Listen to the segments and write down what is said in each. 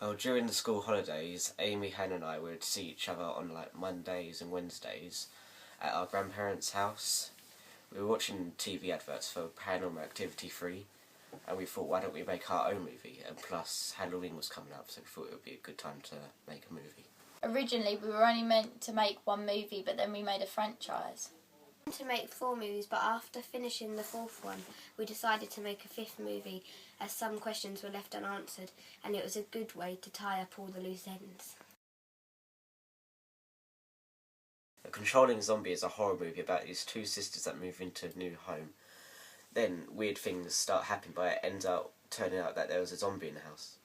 Well, during the school holidays, Amy, Hannah and I would see each other on like Mondays and Wednesdays at our grandparents' house. We were watching TV adverts for Paranormal Activity 3 and we thought, why don't we make our own movie? And plus Halloween was coming up, so we thought it would be a good time to make a movie. Originally we were only meant to make one movie, but then we made a franchise. To make 4 movies, but after finishing the 4th one we decided to make a 5th movie as some questions were left unanswered and it was a good way to tie up all the loose ends. The Controlling Zombie is a horror movie about these 2 sisters that move into a new home. Then weird things start happening, but it ends up turning out that there was a zombie in the house.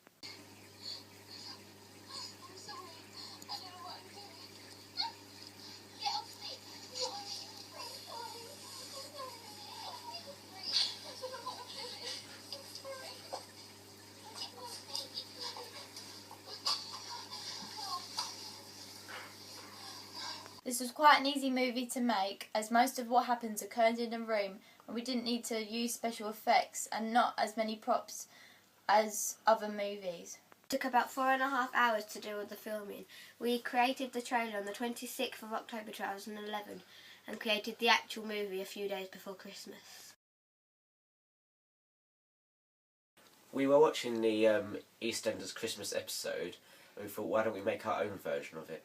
This was quite an easy movie to make, as most of what happens occurred in a room and we didn't need to use special effects and not as many props as other movies. It took about 4.5 hours to do all the filming. We created the trailer on the 26th of October 2011 and created the actual movie a few days before Christmas. We were watching the EastEnders Christmas episode and we thought, why don't we make our own version of it?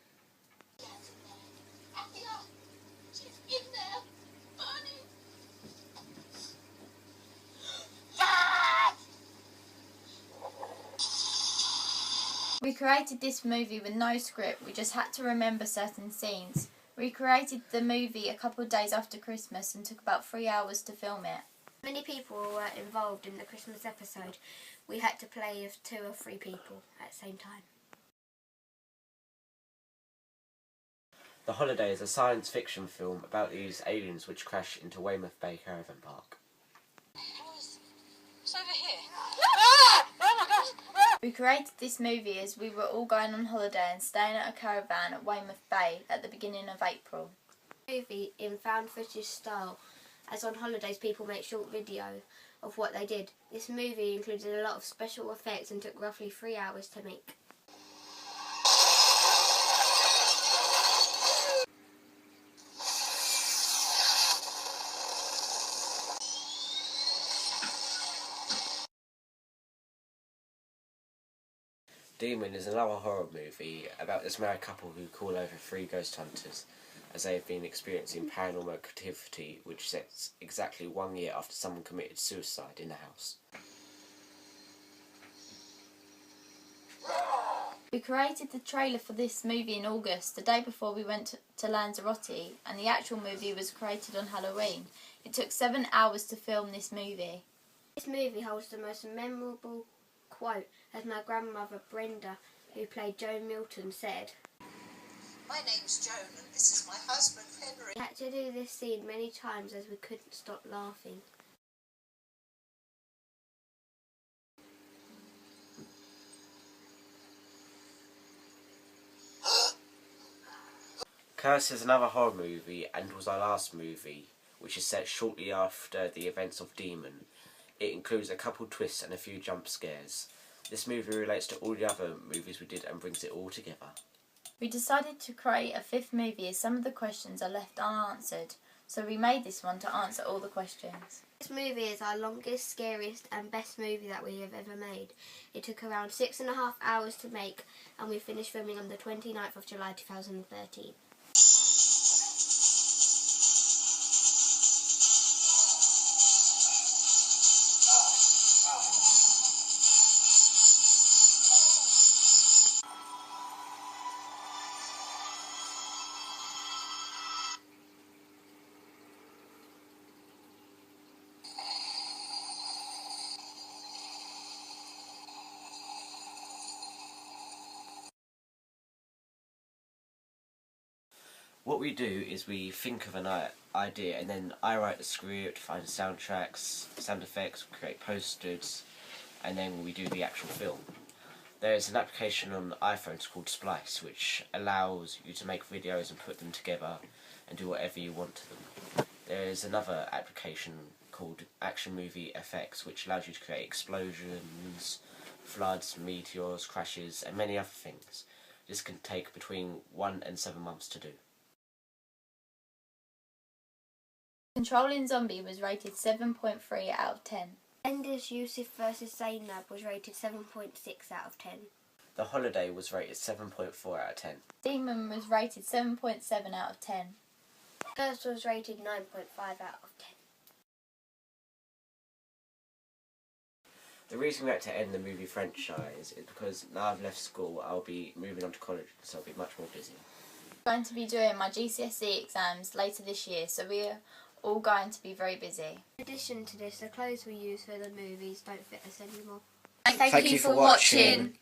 We created this movie with no script, we just had to remember certain scenes. We created the movie a couple of days after Christmas and took about 3 hours to film it. Many people were involved in the Christmas episode. We had to play with 2 or 3 people at the same time. The Holiday is a science fiction film about these aliens which crash into Weymouth Bay Caravan Park. It's over here. We created this movie as we were all going on holiday and staying at a caravan at Weymouth Bay at the beginning of April. Movie in found footage style, as on holidays people make short video of what they did. This movie included a lot of special effects and took roughly 3 hours to make. Demon is another horror movie about this married couple who call over 3 ghost hunters as they have been experiencing paranormal activity which sets exactly 1 year after someone committed suicide in the house. We created the trailer for this movie in August, the day before we went to Lanzarote, and the actual movie was created on Halloween. It took 7 hours to film this movie. This movie holds the most memorable quote, as my grandmother Brenda, who played Joan Milton, said, My name's Joan and this is my husband Henry. We had to do this scene many times as we couldn't stop laughing. Curse is another horror movie and was our last movie, which is set shortly after the events of Demon. It includes a couple twists and a few jump scares. This movie relates to all the other movies we did and brings it all together. We decided to create a 5th movie as some of the questions are left unanswered, so we made this one to answer all the questions. This movie is our longest, scariest and best movie that we have ever made. It took around 6.5 hours to make and we finished filming on the 29th of July 2013. What we do is we think of an idea and then I write the script, find soundtracks, sound effects, create posters, and then we do the actual film. There's an application on iPhones called Splice which allows you to make videos and put them together and do whatever you want to them. There's another application called Action Movie FX which allows you to create explosions, floods, meteors, crashes, and many other things. This can take between 1 and 7 months to do. Controlling Zombie was rated 7.3 out of 10. Enders Yusuf vs Zainab was rated 7.6 out of 10. The Holiday was rated 7.4 out of 10. Demon was rated 7.7 out of 10. Curse was rated 9.5 out of 10. The reason we had to end the movie franchise is because now I've left school, I'll be moving on to college, so I'll be much more busy. I'm going to be doing my GCSE exams later this year, so we're all going to be very busy. In addition to this, the clothes we use for the movies don't fit us anymore. Thank you for watching.